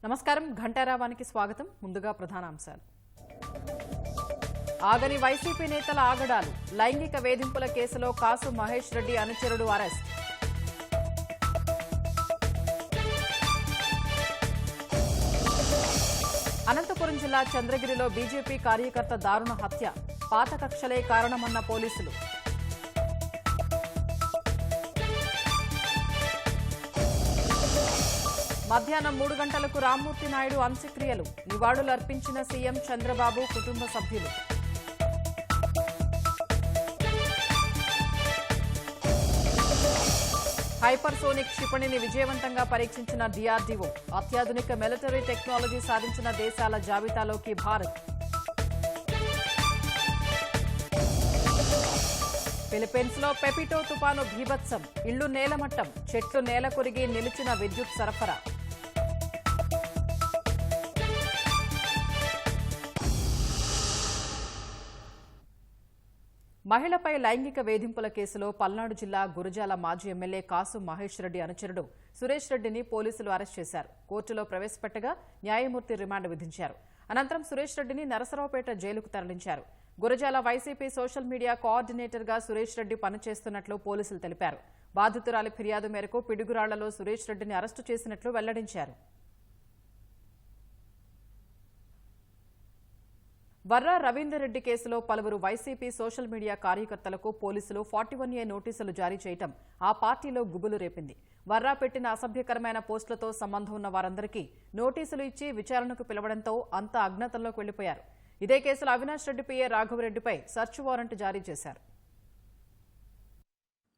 నమస్కారం ఘంటారావానికి స్వాగతం. ముందుగా ప్రధానాంశాలు. ఆగని వైసీపీ నేతల ఆగడాలు. లైంగిక వేధింపుల కేసులో కాసు మహేష్ రెడ్డి అనుచరుడు అరెస్ట్. అనంతపురం జిల్లా చంద్రగిరిలో బీజేపీ కార్యకర్త దారుణ హత్య. పాత కక్షలే కారణమన్న పోలీసులు. మధ్యాహ్నం 3 గంటలకు రామ్మూర్తి నాయుడు అంత్యక్రియలు. నివాళులు అర్పించిన సీఎం చంద్రబాబు కుటుంబ సభ్యులు. హైపర్సోనిక్ క్షిపణిని విజయవంతంగా పరీక్షించిన డీఆర్డీఓ. అత్యాధునిక మిలిటరీ టెక్నాలజీ సాధించిన దేశాల జాబితాలోకి భారత్. ఫిలిప్పీన్స్ లో పెపిటో తుపాను భీభత్సం. ఇళ్లు నేలమట్టం. చెట్లు నేల కొరిగి నిలిచిన విద్యుత్ సరఫరా. మహిళపై లైంగిక వేధింపుల కేసులో పల్నాడు జిల్లా గురజాల మాజీ ఎమ్మెల్యే కాసు మహేష్ రెడ్డి అనుచరుడు సురేష్ రెడ్డిని పోలీసులు అరెస్ట్ చేశారు. కోర్టులో ప్రవేశపెట్టగా న్యాయమూర్తి రిమాండ్ విధించారు. అనంతరం సురేష్ రెడ్డిని నరసరావుపేట జైలుకు తరలించారు. Gurazala YCP social media coordinator గా సురేష్ రెడ్డి పనిచేస్తున్నట్లు పోలీసులు తెలిపారు. బాధితురాలి ఫిర్యాదు మేరకు పిడుగురాళ్లలో సురేష్ రెడ్డిని అరెస్టు చేసినట్లు వెల్లడించారు. వర్రా రవీందర్ రెడ్డి కేసులో పలువురు వైసీపీ సోషల్ మీడియా కార్యకర్తలకు పోలీసులు 41A నోటీసులు జారీ చేయడం ఆ పార్టీలో గుబులు రేపింది. వర్రా పెట్టిన అసభ్యకరమైన పోస్టులతో సంబంధం ఉన్న వారందరికీ నోటీసులు ఇచ్చి విచారణకు పిలవడంతో అంతా అజ్ఞాతంలోకి వెళ్లిపోయారు. ఇదే కేసులో అవినాష్ రెడ్డి పిఏ రాఘవరెడ్డిపై సెర్చ్ వారెంట్ జారీ చేశారు.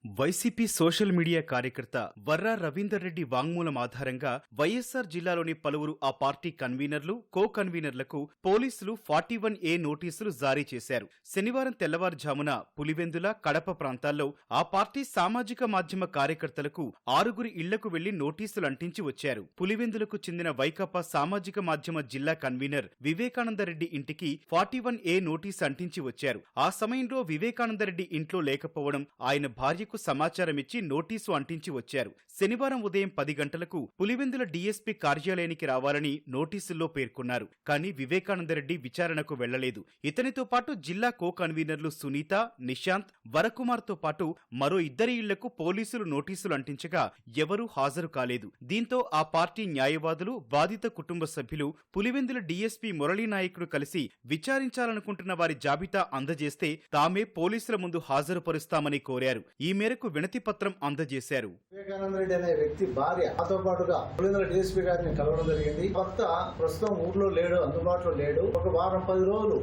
వైసీపీ సోషల్ మీడియా కార్యకర్త వర్రా రవీందర్ రెడ్డి వాంగ్మూలం ఆధారంగా వైఎస్సార్ జిల్లాలోని పలువురు ఆ పార్టీ కన్వీనర్లు, కో కన్వీనర్లకు పోలీసులు 41A నోటీసులు జారీ చేశారు. శనివారం తెల్లవారుజామున పులివెందుల, కడప ప్రాంతాల్లో ఆ పార్టీ సామాజిక మాధ్యమ కార్యకర్తలకు 6 ఇళ్లకు వెళ్లి నోటీసులు అంటించి వచ్చారు. పులివెందులకు చెందిన వైకాపా సామాజిక మాధ్యమ జిల్లా కన్వీనర్ వివేకానందరెడ్డి ఇంటికి 41A నోటీసు అంటించి వచ్చారు. ఆ సమయంలో వివేకానందరెడ్డి ఇంట్లో లేకపోవడం, ఆయన భార్యకు సమాచారం ఇచ్చి నోటీసు అంటించి వచ్చారు. శనివారం ఉదయం 10 గంటలకు పులివెందుల డీఎస్పీ కార్యాలయానికి రావాలని నోటీసుల్లో పేర్కొన్నారు. కానీ వివేకానందరెడ్డి విచారణకు వెళ్లలేదు. ఇతనితో పాటు జిల్లా కో కన్వీనర్లు సునీత, నిశాంత్, వరకుమార్తో పాటు మరో 2 ఇళ్లకు పోలీసులు నోటీసులు అంటించగా ఎవరూ హాజరు కాలేదు. దీంతో ఆ పార్టీ న్యాయవాదులు, బాధిత కుటుంబ సభ్యులు పులివెందుల డీఎస్పీ మురళీనాయకుడు కలిసి విచారించాలనుకుంటున్న వారి జాబితా అందజేస్తే తామే పోలీసుల ముందు హాజరుపరుస్తామని కోరారు. ఈ మేరకు వినతి పత్రం అందజేశారు. వివేకానంద రెడ్డి అనే వ్యక్తి భార్య నాతో పాటుగా పులివెందుల డీఎస్పీ గారిని కలవడం జరిగింది. భర్త ప్రస్తుతం ఊర్లో లేడు, అందుబాటులో లేడు. ఒక వారం 10 రోజులు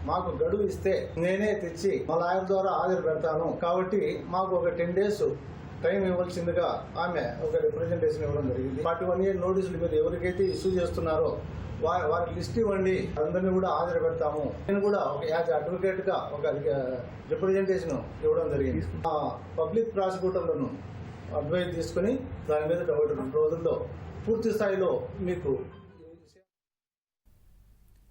మాకు గడువు ఇస్తే నేనే తెచ్చి మా లాయర్ ద్వారా హాజరు పెడతాను, కాబట్టి మాకు ఒక 10 days టైం ఇవ్వాల్సిందిగా ఆమె ఒక రిప్రజెంటేషన్ ఇవ్వడం జరిగింది. 41A నోటీసుల మీద ఎవరికైతే ఇష్యూ చేస్తున్నారో వారికి లిస్ట్ ఇవ్వండి, అందరినీ కూడా హాజరు పెడతాము. నేను కూడా ఒక యాజ్ అడ్వకేట్ గా ఒక రిప్రజెంటేషన్ ఇవ్వడం జరిగింది. పబ్లిక్ ప్రాసిక్యూటర్లను అడ్వైజ్ తీసుకుని దాని మీద 2 రోజుల్లో పూర్తి స్థాయిలో మీకు.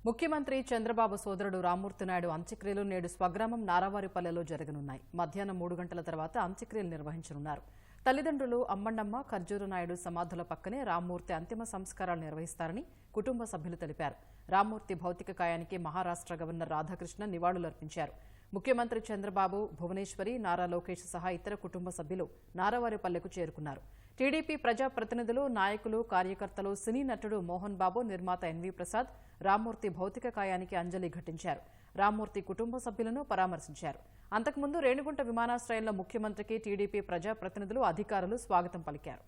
ముఖ్యమంత్రి చంద్రబాబు సోదరుడు రామ్మూర్తి నాయుడు అంత్యక్రియలు నేడు స్వగ్రామం నారావారిపల్లెలో జరగనున్నాయి. మధ్యాహ్నం 3 గంటల తర్వాత అంత్యక్రియలు నిర్వహించనున్నారు. తల్లిదండ్రులు అమ్మన్నమ్మ, ఖర్జూరు నాయుడు సమాధుల పక్కనే రామ్మూర్తి అంతిమ సంస్కారాలు నిర్వహిస్తారని కుటుంబ సభ్యులు తెలిపారు. రామ్మూర్తి భౌతిక కాయానికి మహారాష్ట్ర గవర్నర్ రాధాకృష్ణ నివాళులర్పించారు. ముఖ్యమంత్రి చంద్రబాబు, భువనేశ్వరి, నారా లోకేష్ సహా ఇతర కుటుంబ సభ్యులు నారావారిపల్లెకు చేరుకున్నారు. టీడీపీ ప్రజాప్రతినిధులు, నాయకులు, కార్యకర్తలు, సినీ నటుడు మోహన్ బాబు, నిర్మాత ఎన్వీ ప్రసాద్ రామ్మూర్తి భౌతిక కాయానికి అంజలి ఘటించారు. రామ్మూర్తి కుటుంబ సభ్యులను పరామర్శించారు. అంతకుముందు రేణిగుంట విమానాశ్రయంలో ముఖ్యమంత్రికి టీడీపీ ప్రజాప్రతినిధులు, అధికారులు స్వాగతం పలికారు.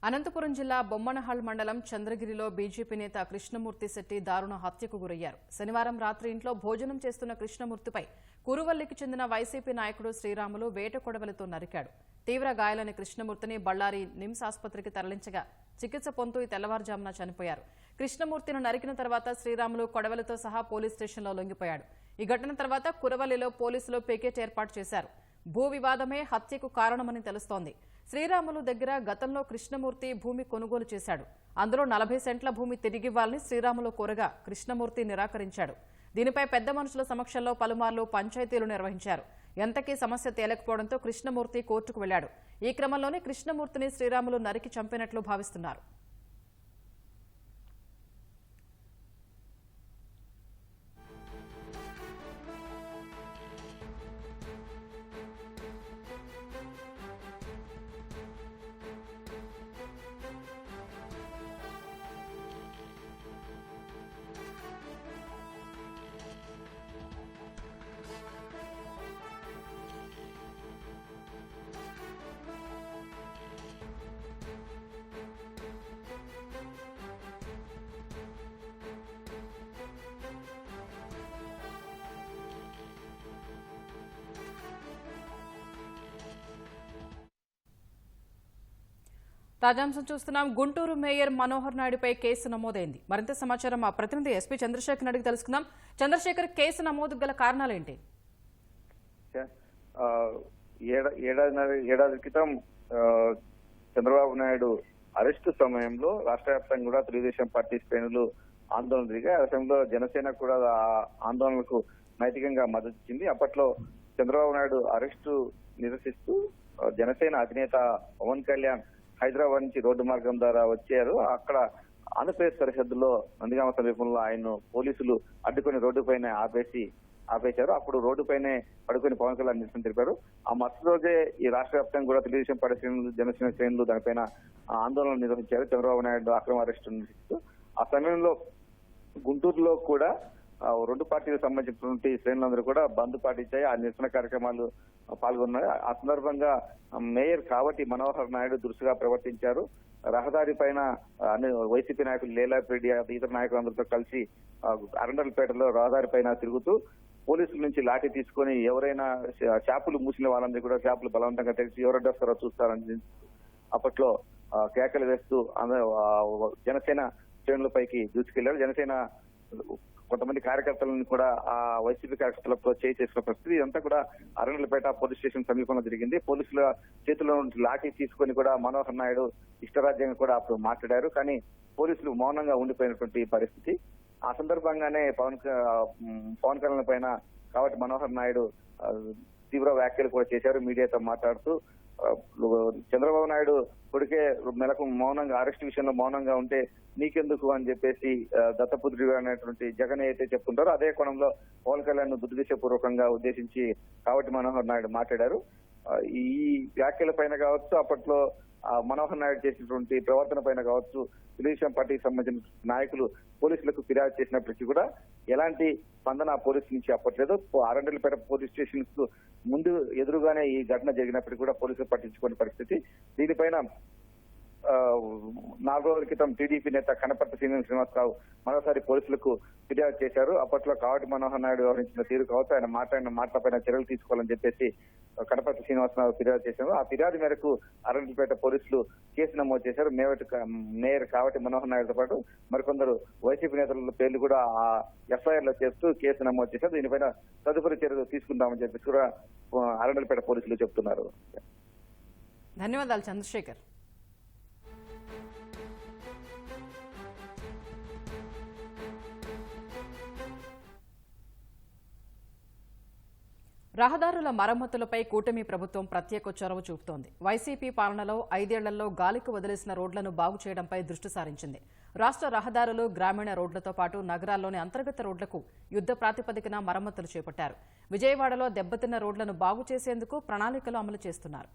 అనంతపురం జిల్లా బొమ్మనహాల్ మండలం చంద్రగిరిలో బీజేపీ నేత కృష్ణమూర్తి శెట్టి దారుణ హత్యకు గురయ్యారు. శనివారం రాత్రి ఇంట్లో భోజనం చేస్తున్న కృష్ణమూర్తిపై కురువల్లికి చెందిన వైసీపీ నాయకుడు శ్రీరాములు వేట కొడవలితో నరికాడు. తీవ్ర గాయాలైన కృష్ణమూర్తిని బళ్ళారి నిమ్స్ ఆసుపత్రికి తరలించగా చికిత్స పొందుతూ ఈ తెల్లవారుజామున చనిపోయారు. కృష్ణమూర్తిని నరికిన తర్వాత శ్రీరాములు కొడవలితో సహా పోలీస్ స్టేషన్లో లొంగిపోయాడు. ఈ ఘటన తర్వాత కురవల్లిలో పోలీసులు పికెట్ ఏర్పాటు చేశారు. భూ వివాదమే హత్యకు కారణమని తెలుస్తోంది. శ్రీరాములు దగ్గర గతంలో కృష్ణమూర్తి భూమి కొనుగోలు చేశాడు. అందులో 40 సెంట్ల భూమి తిరిగివ్వాలని శ్రీరాములు కోరగా కృష్ణమూర్తి నిరాకరించాడు. దీనిపై పెద్ద మనుషుల సమక్షంలో పలుమార్లు పంచాయతీలు నిర్వహించారు. ఎంతకీ సమస్య తేలకపోవడంతో కృష్ణమూర్తి కోర్టుకు వెళ్లాడు. ఈ క్రమంలోనే కృష్ణమూర్తిని శ్రీరాములు నరికి చంపినట్లు భావిస్తున్నారు. తాజాంశం చూస్తున్నాం. గుంటూరు మేయర్ మనోహర్ నాయుడుపై కేసు నమోదైంది. మరింత సమాచారం మా ప్రతినిధి ఎస్పీ చంద్రశేఖర్ అడిగి తెలుసుకుందాం. చంద్రశేఖర్, కేసు నమోదుకు గల కారణాలేంటి? ఏడాది క్రితం చంద్రబాబు నాయుడు అరెస్టు సమయంలో రాష్ట్ర వ్యాప్తంగా కూడా తెలుగుదేశం పార్టీ శ్రేణులు ఆందోళన జరిగాయి. ఆ సమయంలో జనసేన కూడా ఆందోళనలకు నైతికంగా మద్దతు ఇచ్చింది. అప్పట్లో చంద్రబాబు నాయుడు అరెస్టు నిరసిస్తూ జనసేన అధినేత పవన్ కళ్యాణ్ హైదరాబాద్ నుంచి రోడ్డు మార్గం ద్వారా వచ్చారు. అక్కడ ఆంధ్రప్రదేశ్ సరిహద్దులో నందిగామ సమీపంలో ఆయన పోలీసులు అడ్డుకొని రోడ్డు పైన ఆపేశారు. అప్పుడు రోడ్డు పైనే పడుకొని పవన్ కళ్యాణ్ నిరసన తెలిపారు. ఆ మరుసటి రోజే ఈ రాష్ట్ర వ్యాప్తంగా కూడా తెలుగుదేశం పార్టీ శ్రేణులు, జనసేన శ్రేణులు దానిపైన ఆందోళన నిర్వహించారు. చంద్రబాబు నాయుడు అక్రమ అరెస్టు నిరసిస్తూ ఆ సమయంలో గుంటూరులో కూడా 2 పార్టీలకు సంబంధించినటువంటి శ్రేణులందరూ కూడా బంద్ పాటించాయి. ఆ నిరసన కార్యక్రమాలు పాల్గొన్నారు. ఆ సందర్భంగా మేయర్ కాబట్టి మనోహర్ నాయుడు దురుసుగా ప్రవర్తించారు. రహదారి పైన వైసీపీ నాయకులు లేలారెడ్డి ఇతర నాయకులందరితో కలిసి అరండల్పేటలో రహదారి పైన తిరుగుతూ పోలీసుల నుంచి లాఠీ తీసుకొని ఎవరైనా షాపులు మూసిన వాళ్ళందరూ కూడా షాపులు బలవంతంగా తెరిచి ఎవరడ్డొస్తారో చూస్తారని అప్పట్లో కేకలు వేస్తూ జనసేన శ్రేణులపైకి దూసుకెళ్లారు. జనసేన కొంతమంది కార్యకర్తలను కూడా ఆ వైసీపీ కార్యకర్తలతో చేసిన పరిస్థితి. ఇదంతా కూడా అరణ్యపేట పోలీస్ స్టేషన్ సమీపంలో జరిగింది. పోలీసుల చేతిలో నుంచి లాఠీ తీసుకొని కూడా మనోహర్ నాయుడు ఇష్టరాజ్యంగా కూడా అప్పుడు మాట్లాడారు. కానీ పోలీసులు మౌనంగా ఉండిపోయినటువంటి పరిస్థితి. ఆ సందర్భంగానే పవన్ కళ్యాణ్ పైన కాబట్టి మనోహర్ నాయుడు తీవ్ర వ్యాఖ్యలు కూడా చేశారు. మీడియాతో మాట్లాడుతూ చంద్రబాబు నాయుడు కొడుకే నెలకు మౌనంగా అరెస్ట్ విషయంలో మౌనంగా ఉంటే నీకెందుకు అని చెప్పేసి దత్తపుత్రుడు అనేటువంటి జగన్ అయితే చెప్తుంటారో అదే కోణంలో పవన్ కళ్యాణ్ ను దుర్దిశపూర్వకంగా ఉద్దేశించి కాబట్టి మనోహర్ నాయుడు మాట్లాడారు. ఈ వ్యాఖ్యల పైన కావచ్చు, అప్పట్లో మనోహర్ నాయుడు చేసినటువంటి ప్రవర్తన పైన కావచ్చు, తెలుగుదేశం పార్టీకి సంబంధించిన నాయకులు పోలీసులకు ఫిర్యాదు చేసినప్పటికీ కూడా ఎలాంటి స్పందన పోలీసు నుంచి అప్పట్లేదు. అరండల్పేట పోలీస్ స్టేషన్ కు ముందు ఎదురుగానే ఈ ఘటన జరిగినప్పటికీ కూడా పోలీసులు పట్టించుకునే పరిస్థితి. దీనిపైన 4 రోజుల క్రితం టీడీపీ నేత కనపర్తి శ్రీనివాసరావు మరోసారి పోలీసులకు ఫిర్యాదు చేశారు. అప్పట్లో కావటి మనోహర్ నాయుడు వ్యవహరించిన తీరు కావచ్చు, ఆయన మాట్లాడిన మాటలపైన చర్యలు తీసుకోవాలని చెప్పేసి కనపర్తి శ్రీనివాసరావు ఫిర్యాదు చేశారు. ఆ ఫిర్యాదు మేరకు అరండల్పేట పోలీసులు కేసు నమోదు చేశారు. మేయర్ కావటి మనోహర్ నాయుడుతో పాటు మరికొందరు వైసీపీ నేతల పేర్లు కూడా ఆ ఎఫ్ఐఆర్ లో చేస్తూ కేసు నమోదు చేశారు. దీనిపైన తదుపరి చర్యలు తీసుకుందామని చెప్పేసి కూడా అరండల్పేట పోలీసులు చెప్తున్నారు. ధన్యవాదాలు చంద్రశేఖర్. రహదారుల మరమ్మతులపై కూటమి ప్రభుత్వం ప్రత్యేక చొరవ చూపుతోంది. వైసీపీ పాలనలో 5 ఏళ్లలో గాలికి వదిలేసిన రోడ్లను బాగు చేయడంపై దృష్టి సారించింది. రాష్ట్ర రహదారులు, గ్రామీణ రోడ్లతో పాటు నగరాల్లోని అంతర్గత రోడ్లకు యుద్ధ ప్రాతిపదికన మరమ్మతులు చేపట్టారు. విజయవాడలో దెబ్బతిన్న రోడ్లను బాగు చేసేందుకు ప్రణాళికలు అమలు చేస్తున్నారు.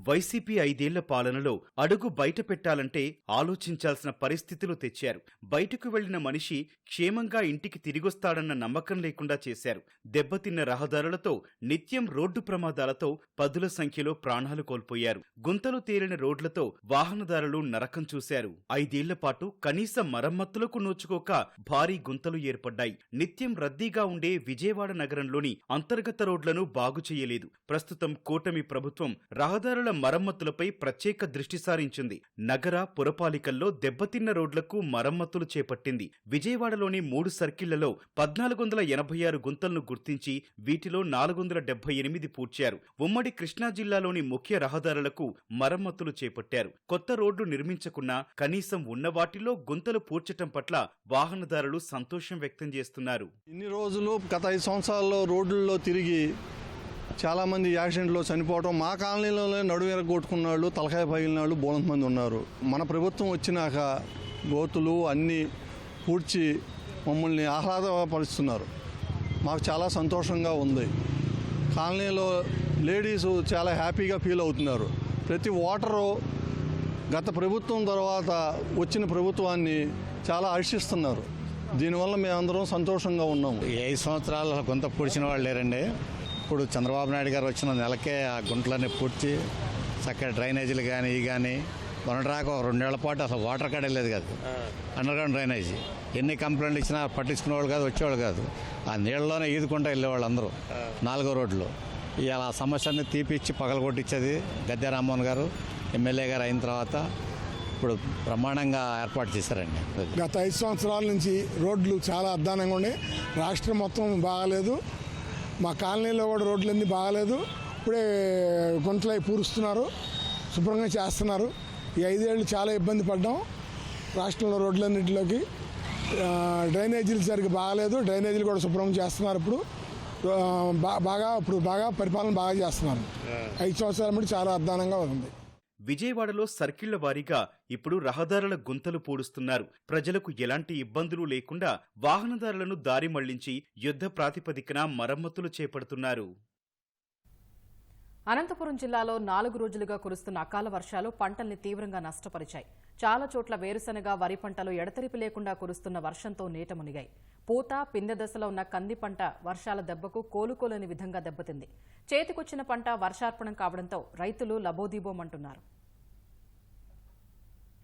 వైసీపీ 5 ఏళ్ల పాలనలో అడుగు బయట పెట్టాలంటే ఆలోచించాల్సిన పరిస్థితులు తెచ్చారు. బయటకు వెళ్లిన మనిషి క్షేమంగా ఇంటికి తిరిగొస్తాడన్న నమ్మకం లేకుండా చేశారు. దెబ్బతిన్న రహదారులతో నిత్యం రోడ్డు ప్రమాదాలతో పదుల సంఖ్యలో ప్రాణాలు కోల్పోయారు. గుంతలు తేలిన రోడ్లతో వాహనదారులు నరకం చూశారు. 5 ఏళ్ల పాటు కనీస మరమ్మతులకు నోచుకోక భారీ గుంతలు ఏర్పడ్డాయి. నిత్యం రద్దీగా ఉండే విజయవాడ నగరంలోని అంతర్గత రోడ్లను బాగు చేయలేదు. ప్రస్తుతం కూటమి ప్రభుత్వం రహదారుల మరమ్మతులపై ప్రత్యేక దృష్టి సారించింది. నగర పురపాలికల్లో దెబ్బతిన్న రోడ్లకు మరమ్మతులు చేపట్టింది. విజయవాడలోని 3 సర్కిళ్లలో 1486 గుంతలను గుర్తించి వీటిలో 478 పూడ్చారు. ఉమ్మడి కృష్ణా జిల్లాలోని ముఖ్య రహదారులకు మరమ్మతులు చేపట్టారు. కొత్త రోడ్లు నిర్మించకున్నా కనీసం ఉన్న వాటిలో గుంతలు పూడ్చటం పట్ల వాహనదారులు సంతోషం వ్యక్తం చేస్తున్నారు. ఇన్ని రోజులు గత 5 సంవత్సరాల్లో రోడ్లలో తిరిగి చాలామంది యాక్సిడెంట్లో చనిపోవడం, మా కాలనీలోనే నడుము ఎరగొట్టుకున్న వాళ్ళు, తలకాయ పగిలిన వాళ్ళు బోలంత మంది ఉన్నారు. మన ప్రభుత్వం వచ్చినాక గోతులు అన్నీ పూడ్చి మమ్మల్ని ఆహ్లాదపరుస్తున్నారు. మాకు చాలా సంతోషంగా ఉంది. కాలనీలో లేడీసు చాలా హ్యాపీగా ఫీల్ అవుతున్నారు. ప్రతి ఓటరు గత ప్రభుత్వం తర్వాత వచ్చిన ప్రభుత్వాన్ని చాలా హర్షిస్తున్నారు. దీనివల్ల మేమందరం సంతోషంగా ఉన్నాము. ఈ 5 సంవత్సరాలు గుంత పూడ్చిన వాళ్ళు లేరండి. ఇప్పుడు చంద్రబాబు నాయుడు గారు వచ్చిన నెలకే ఆ గుంటలన్నీ పూడ్చి చక్కగా డ్రైనేజీలు కానీ మొన్నటిదాకా ఒక 2 ఏళ్ల పాటు అసలు వాటర్ కాడే లేదు కాదు. అండర్గ్రౌండ్ డ్రైనేజీ ఎన్ని కంప్లైంట్లు ఇచ్చినా పట్టించుకునేవాళ్ళు కాదు, వచ్చేవాళ్ళు కాదు. ఆ నీళ్ళలోనే ఈదుకుంటూ వెళ్ళేవాళ్ళు అందరూ 4వ రోడ్లో. ఇలా ఆ సమస్యని తీపిచ్చి పగలగొట్టించేది గద్దె రామ్మోహన్ గారు ఎమ్మెల్యే గారు అయిన తర్వాత ఇప్పుడు బ్రహ్మాండంగా ఏర్పాటు చేశారండి. గత 5 సంవత్సరాల నుంచి రోడ్లు చాలా అధ్వానంగా ఉండే. రాష్ట్రం మొత్తం బాగాలేదు. మా కాలనీలో కూడా రోడ్లన్నీ బాగాలేదు. ఇప్పుడే గుంటలు పూరుస్తున్నారు, శుభ్రంగా చేస్తున్నారు. ఈ 5 ఏళ్ళు చాలా ఇబ్బంది పడ్డాం రాష్ట్రంలో రోడ్లన్నింటిలోకి. డ్రైనేజీలు సరిగ్గా బాగాలేదు. డ్రైనేజీలు కూడా శుభ్రం చేస్తున్నారు. ఇప్పుడు బాగా పరిపాలన బాగా చేస్తున్నారు. 5 సంవత్సరాల మటు చాలా అధ్వానంగా ఉంది. విజయవాడలో సర్కిళ్ల వారీగా ఇప్పుడు రహదారుల గుంతలు పూడుస్తున్నారు. ప్రజలకు ఎలాంటి ఇబ్బందులు లేకుండా వాహనదారులను దారి మళ్లించి యుద్ధ ప్రాతిపదికన మరమ్మతులు చేపడుతున్నారు. అనంతపురం జిల్లాలో 4 రోజులుగా కురుస్తున్న అకాల వర్షాలు పంటల్ని తీవ్రంగా నష్టపరిచాయి. చాలా చోట్ల వేరుశనగ, వరి పంటలు ఎడతెరిపి లేకుండా కురుస్తున్న వర్షంతో నీట మునిగాయి. పూత, పిందె దశలో ఉన్న కంది పంట వర్షాల దెబ్బకు కోలుకోలేని విధంగా దెబ్బతింది. చేతికొచ్చిన పంట వర్షార్పణం కావడంతో రైతులు లబోదీబోమంటున్నారు.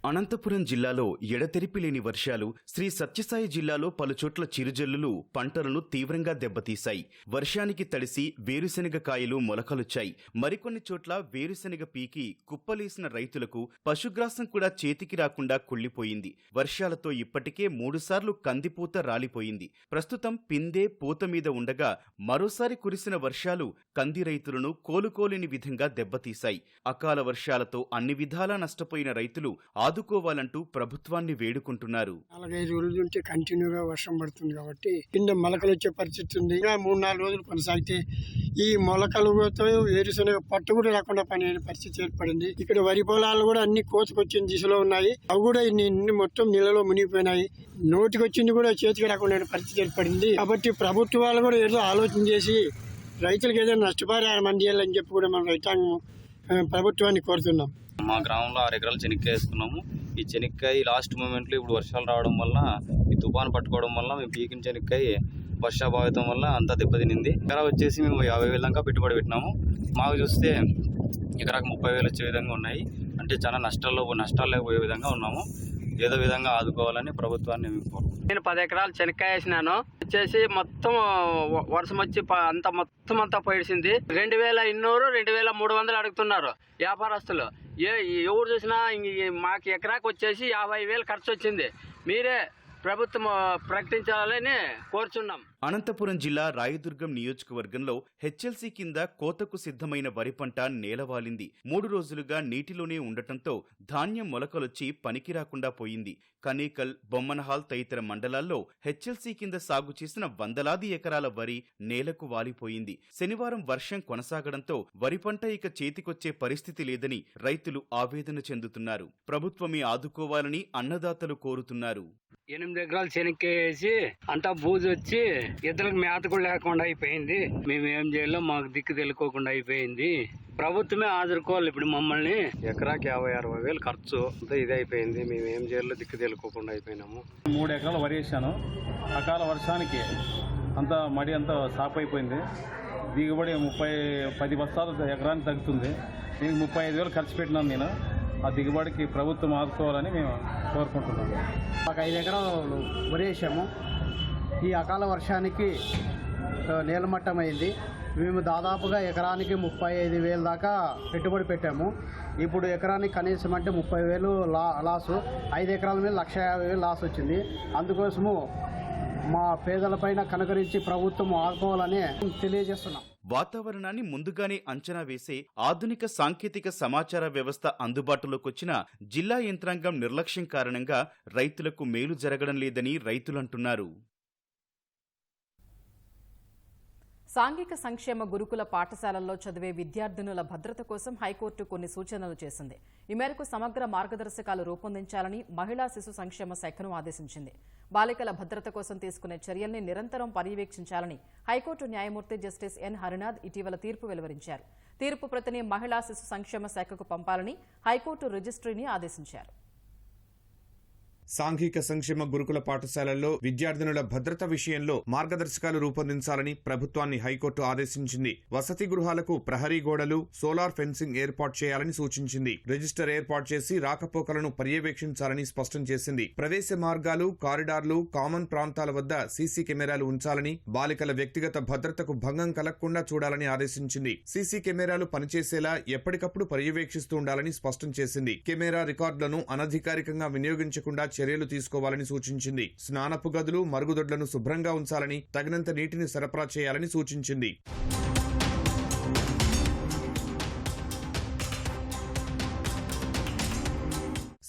అనంతపురం జిల్లాలో ఎడతెరిపి లేని వర్షాలు, శ్రీ సత్యసాయి జిల్లాలో పలుచోట్ల చిరుజల్లులు పంటలను తీవ్రంగా దెబ్బతీశాయి. వర్షానికి తడిసి వేరుశెనగ కాయలు మొలకలొచ్చాయి. మరికొన్ని చోట్ల వేరుశెనగ పీకి కుప్పలేసిన రైతులకు పశుగ్రాసం కూడా చేతికి రాకుండా కుళ్లిపోయింది. వర్షాలతో ఇప్పటికే 3 సార్లు కందిపూత రాలిపోయింది. ప్రస్తుతం పిందె, పూత మీద ఉండగా మరోసారి కురిసిన వర్షాలు కంది రైతులను కోలుకోలేని విధంగా దెబ్బతీశాయి. అకాల వర్షాలతో అన్ని విధాలా నష్టపోయిన రైతులు ఆదుకోవాలంటూ ప్రభుత్వాన్ని వేడుకుంటున్నారు. 4-5 రోజుల నుంచి కంటిన్యూగా వర్షం పడుతుంది కాబట్టి కింద మొలకలు వచ్చే పరిస్థితి ఉంది. 3-4 రోజులు కొనసాగితే ఈ మొలకలతో వేరుశనగ పట్టు కూడా రాకుండా పని పరిస్థితి ఏర్పడింది. ఇక్కడ వరి పొలాలు కూడా అన్ని కోసుకొచ్చిన దిశలో ఉన్నాయి. అవి కూడా ఇన్ని మొత్తం నీళ్ళలో మునిగిపోయినాయి. నోటికొచ్చింది కూడా చేతికి రాకుండా పరిస్థితి ఏర్పడింది. కాబట్టి ప్రభుత్వాలు కూడా ఏదో ఆలోచన చేసి రైతులకు ఏదైనా నష్టపరిహారం అందియాలని చెప్పి కూడా మనం రైతాంగం ప్రభుత్వాన్ని కోరుతున్నాం. మా గ్రామంలో 6 ఎకరాలు చెనిక్కాయ వేసుకున్నాము. ఈ చెనిక్కాయ లాస్ట్ మూమెంట్లో ఇప్పుడు వర్షాలు రావడం వల్ల, ఈ తుఫాను పట్టుకోవడం వల్ల మేము పీకిన చెనిక్కాయ వర్షాభావితం వల్ల అంతా దెబ్బతినింది. ఎకరా వచ్చేసి మేము 50,000 దాకా పెట్టుబడి పెట్టినాము. మాకు చూస్తే ఎకరాకు 30,000 వచ్చే విధంగా ఉన్నాయి. అంటే చాలా నష్టాలు లేకపోయే విధంగా ఉన్నాము. ఏదో విధంగా ఆదుకోవాలని ప్రభుత్వాన్ని మేము కోరుకుంటున్నాం. నేను 10 ఎకరాలు చెనక్కాయ వేసినాను. వచ్చేసి మొత్తం వర్షం వచ్చి మొత్తం అంతా పోయిసింది. 2,200, 2,300 అడుగుతున్నారు వ్యాపారస్తులు. ఎవరు చూసినా మాకు ఎకరాకు వచ్చేసి 50,000 ఖర్చు వచ్చింది. మీరే ప్రభుత్వం ప్రకటించాలని కోరుచున్నాం. అనంతపురం జిల్లా రాయదుర్గం నియోజకవర్గంలో హెచ్ఎల్సీ కింద కోతకు సిద్ధమైన వరి పంట నేలవాలింది. 3 రోజులుగా నీటిలోనే ఉండటంతో ధాన్యం మొలకలొచ్చి పనికి రాకుండా పోయింది. కనేకల్, బొమ్మనహాల్ తదితర మండలాల్లో హెచ్ఎల్సీ కింద సాగు చేసిన వందలాది ఎకరాల వరి నేలకు వాలిపోయింది. శనివారం వర్షం కొనసాగడంతో వరి పంట ఇక చేతికొచ్చే పరిస్థితి లేదని రైతులు ఆవేదన చెందుతున్నారు. ప్రభుత్వమే ఆదుకోవాలని అన్నదాతలు కోరుతున్నారు. 8 ఎకరాలు చెనక్కాయ వేసి అంతా బూజు వచ్చి ఇద్దరికి మేత కూడా లేకుండా అయిపోయింది. మేము ఏం చేయాలో మాకు దిక్కు తెలుకోకుండా అయిపోయింది. ప్రభుత్వమే ఆదుకోవాలి ఇప్పుడు మమ్మల్ని. ఎకరాకి 50-60 వేలు ఖర్చు అంతా ఇది అయిపోయింది. మేము ఏం చేయాలో దిక్కు తెలుకోకుండా అయిపోయినాము. 3 ఎకరాలు వరి వేసాను. అకాల వర్షానికి అంతా మడి అంతా సాప్ అయిపోయింది. దిగుబడి 10 బస్తాలు ఎకరానికి తగ్గుతుంది. దీనికి 35 వేలు ఖర్చు పెట్టినాను నేను. ఆ దిగుబడికి ప్రభుత్వం ఆదుకోవాలని మేము కోరుకుంటున్నాము. మాకు 5 ఎకరాలు వరి వేసాము. ఈ అకాల వర్షానికి నీలమట్టం అయింది. మేము దాదాపుగా ఎకరానికి 35,000 దాకా పెట్టుబడి పెట్టాము. ఇప్పుడు ఎకరానికి కనీసం అంటే 30,000 లాసు. 5 ఎకరాల మీద 1,50,000 లాస్ వచ్చింది. అందుకోసము మా పేదలపైన కనుకరించి ప్రభుత్వం ఆదుకోవాలని తెలియజేస్తున్నాం. వాతావరణాన్ని ముందుగానే అంచనా వేసే ఆధునిక సాంకేతిక సమాచార వ్యవస్థ అందుబాటులోకొచ్చిన జిల్లా యంత్రాంగం నిర్లక్ష్యం కారణంగా రైతులకు మేలు జరగడం లేదని రైతులంటున్నారు. సాంఘిక సంక్షేమ గురుకుల పాఠశాలల్లో చదివే విద్యార్థినుల భద్రత కోసం హైకోర్టు కొన్ని సూచనలు చేసింది. ఈ మేరకు సమగ్ర మార్గదర్శకాలు రూపొందించాలని మహిళా శిశు సంక్షేమ శాఖను ఆదేశించింది. బాలికల భద్రత కోసం తీసుకునే చర్యల్ని నిరంతరం పర్యవేక్షించాలని హైకోర్టు న్యాయమూర్తి జస్టిస్ ఎన్ హరినాథ్ ఇటీవల తీర్పు వెలువరించారు. తీర్పు ప్రతిని మహిళా శిశు సంక్షేమ శాఖకు పంపాలని హైకోర్టు రిజిస్ట్రీని ఆదేశించారు. సాంఘిక సంక్షేమ గురుకుల పాఠశాలల్లో విద్యార్థినుల భద్రత విషయంలో మార్గదర్శకాలు రూపొందించాలని ప్రభుత్వాన్ని హైకోర్టు ఆదేశించింది. వసతి గృహాలకు ప్రహరీ గోడలు, సోలార్ ఫెన్సింగ్ ఏర్పాటు చేయాలని సూచించింది. రిజిస్టర్ ఏర్పాటు చేసి రాకపోకలను పర్యవేక్షించాలని స్పష్టం చేసింది. ప్రవేశ మార్గాలు, కారిడార్లు, కామన్ ప్రాంతాల వద్ద సీసీ కెమెరాలు ఉంచాలని, బాలికల వ్యక్తిగత భద్రతకు భంగం కలగకుండా చూడాలని ఆదేశించింది. సీసీ కెమెరాలు పనిచేసేలా ఎప్పటికప్పుడు పర్యవేక్షిస్తూ ఉండాలని స్పష్టం చేసింది. కెమెరా రికార్డులను అనధికారికంగా వినియోగించకుండా చర్యలు తీసుకోవాలని సూచించింది. స్నానపు గదులు, మరుగుదొడ్లను శుభ్రంగా ఉంచాలని, తగినంత నీటిని సరఫరా చేయాలని సూచించింది.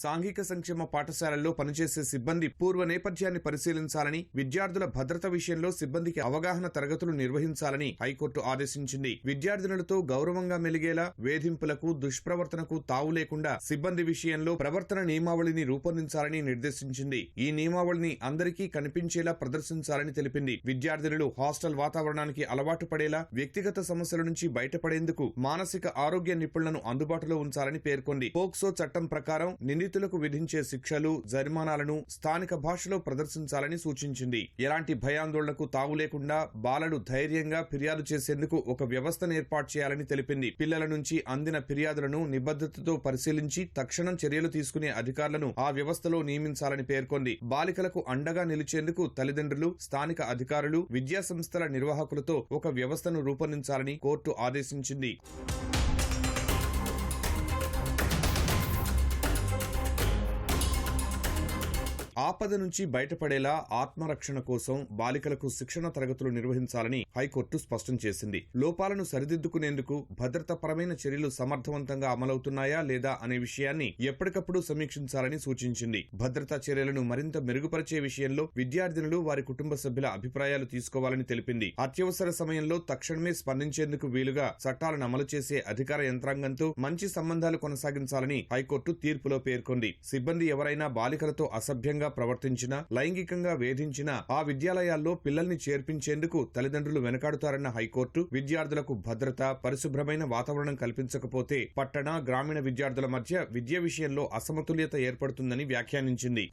సాంఘిక సంక్షేమ పాఠశాలల్లో పనిచేసే సిబ్బంది పూర్వ నేపథ్యాన్ని పరిశీలించాలని, విద్యార్థుల భద్రత విషయంలో సిబ్బందికి అవగాహన తరగతులు నిర్వహించాలని హైకోర్టు ఆదేశించింది. విద్యార్థినులతో గౌరవంగా మెలిగేలా, వేధింపులకు, దుష్ప్రవర్తనకు తావు లేకుండా సిబ్బంది విషయంలో ప్రవర్తన నియమావళిని రూపొందించాలని నిర్దేశించింది. ఈ నియమావళిని అందరికీ కనిపించేలా ప్రదర్శించాలని తెలిపింది. విద్యార్థినులు హాస్టల్ వాతావరణానికి అలవాటు పడేలా, వ్యక్తిగత సమస్యల నుంచి బయటపడేందుకు మానసిక ఆరోగ్య నిపుణులను అందుబాటులో ఉంచాలని పేర్కొంది. పోక్సో చట్టం ప్రకారం నిందితులకు విధించే శిక్షలు, జరిమానాలను స్థానిక భాషలో ప్రదర్శించాలని సూచించింది. ఎలాంటి భయాందోళనకు తావు లేకుండా బాలలు ధైర్యంగా ఫిర్యాదు చేసేందుకు ఒక వ్యవస్థను ఏర్పాటు చేయాలని తెలిపింది. పిల్లల నుంచి అందిన ఫిర్యాదులను నిబద్ధతతో పరిశీలించి తక్షణం చర్యలు తీసుకునే అధికారులను ఆ వ్యవస్థలో నియమించాలని పేర్కొంది. బాలికలకు అండగా నిలిచేందుకు తల్లిదండ్రులు, స్థానిక అధికారులు, విద్యా సంస్థల నిర్వాహకులతో ఒక వ్యవస్థను రూపొందించాలని కోర్టు ఆదేశించింది. ఆపద నుంచి బయటపడేలా ఆత్మరక్షణ కోసం బాలికలకు శిక్షణ తరగతులు నిర్వహించాలని హైకోర్టు స్పష్టం చేసింది. లోపాలను సరిదిద్దుకునేందుకు భద్రతాపరమైన చర్యలు సమర్థవంతంగా అమలవుతున్నాయా లేదా అనే విషయాన్ని ఎప్పటికప్పుడు సమీక్షించాలని సూచించింది. భద్రతా చర్యలను మరింత మెరుగుపరిచే విషయంలో విద్యార్థినులు, వారి కుటుంబ సభ్యుల అభిప్రాయాలు తీసుకోవాలని తెలిపింది. అత్యవసర సమయంలో తక్షణమే స్పందించేందుకు వీలుగా చట్టాలను అమలు చేసే అధికార యంత్రాంగంతో మంచి సంబంధాలు కొనసాగించాలని హైకోర్టు తీర్పులో పేర్కొంది. సిబ్బంది ఎవరైనా బాలికలతో అసభ్యంగా ప్రవర్తించినా, లైంగికంగా వేధించినా ఆ విద్యాలయాల్లో పిల్లల్ని చేర్పించేందుకు తల్లిదండ్రులు వెనకాడుతారన్న హైకోర్టు, విద్యార్థులకు భద్రత, పరిశుభ్రమైన వాతావరణం కల్పించకపోతే పట్టణ, గ్రామీణ విద్యార్థుల మధ్య విద్య విషయంలో అసమతుల్యత ఏర్పడుతుందని వ్యాఖ్యానించింది.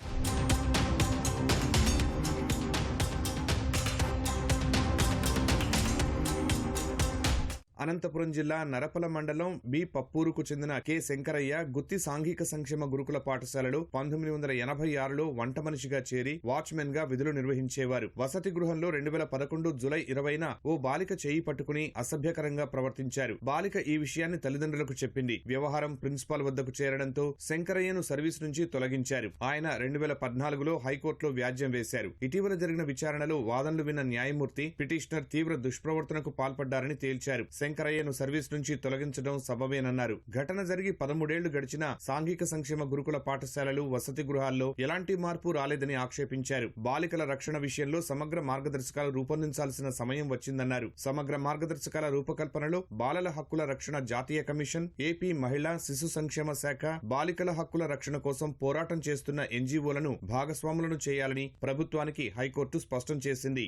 అనంతపురం జిల్లా నరపల మండలం బి పప్పూరుకు చెందిన కె శంకరయ్య గుత్తి సాంఘిక సంక్షేమ గురుకుల పాఠశాలలో 1986లో వంట మనిషిగా చేరి వాచ్మెన్ గా విధులు నిర్వహించేవారు. వసతి గృహంలో 2011 జులై 20న ఓ బాలిక చేయి పట్టుకుని అసభ్యకరంగా ప్రవర్తించారు. బాలిక ఈ విషయాన్ని తల్లిదండ్రులకు చెప్పింది. వ్యవహారం ప్రిన్సిపాల్ వద్దకు చేరడంతో శంకరయ్యను సర్వీస్ నుంచి తొలగించారు. ఆయన 2014లో హైకోర్టులో వ్యాజ్యం వేశారు. ఇటీవల జరిగిన విచారణలో వాదనలు విన్న న్యాయమూర్తి పిటిషనర్ తీవ్ర దుష్ప్రవర్తనకు పాల్పడ్డారని తేల్చారు. శంకరయ్యను సర్వీస్ నుంచి తొలగించడం సబబేనన్నారు. ఘటన జరిగి 13 ఏళ్లు గడిచినా సాంఘిక సంక్షేమ గురుకుల పాఠశాలలు, వసతి గృహాల్లో ఎలాంటి మార్పు రాలేదని ఆక్షేపించారు. బాలికల రక్షణ విషయంలో సమగ్ర మార్గదర్శకాలు రూపొందించాల్సిన సమయం వచ్చిందన్నారు. సమగ్ర మార్గదర్శకాల రూపకల్పనలో బాలల హక్కుల రక్షణ జాతీయ కమిషన్, ఏపీ మహిళా శిశు సంక్షేమ శాఖ, బాలికల హక్కుల రక్షణ కోసం పోరాటం చేస్తున్న ఎన్జీఓలను భాగస్వాములను చేయాలని ప్రభుత్వానికి హైకోర్టు స్పష్టం చేసింది.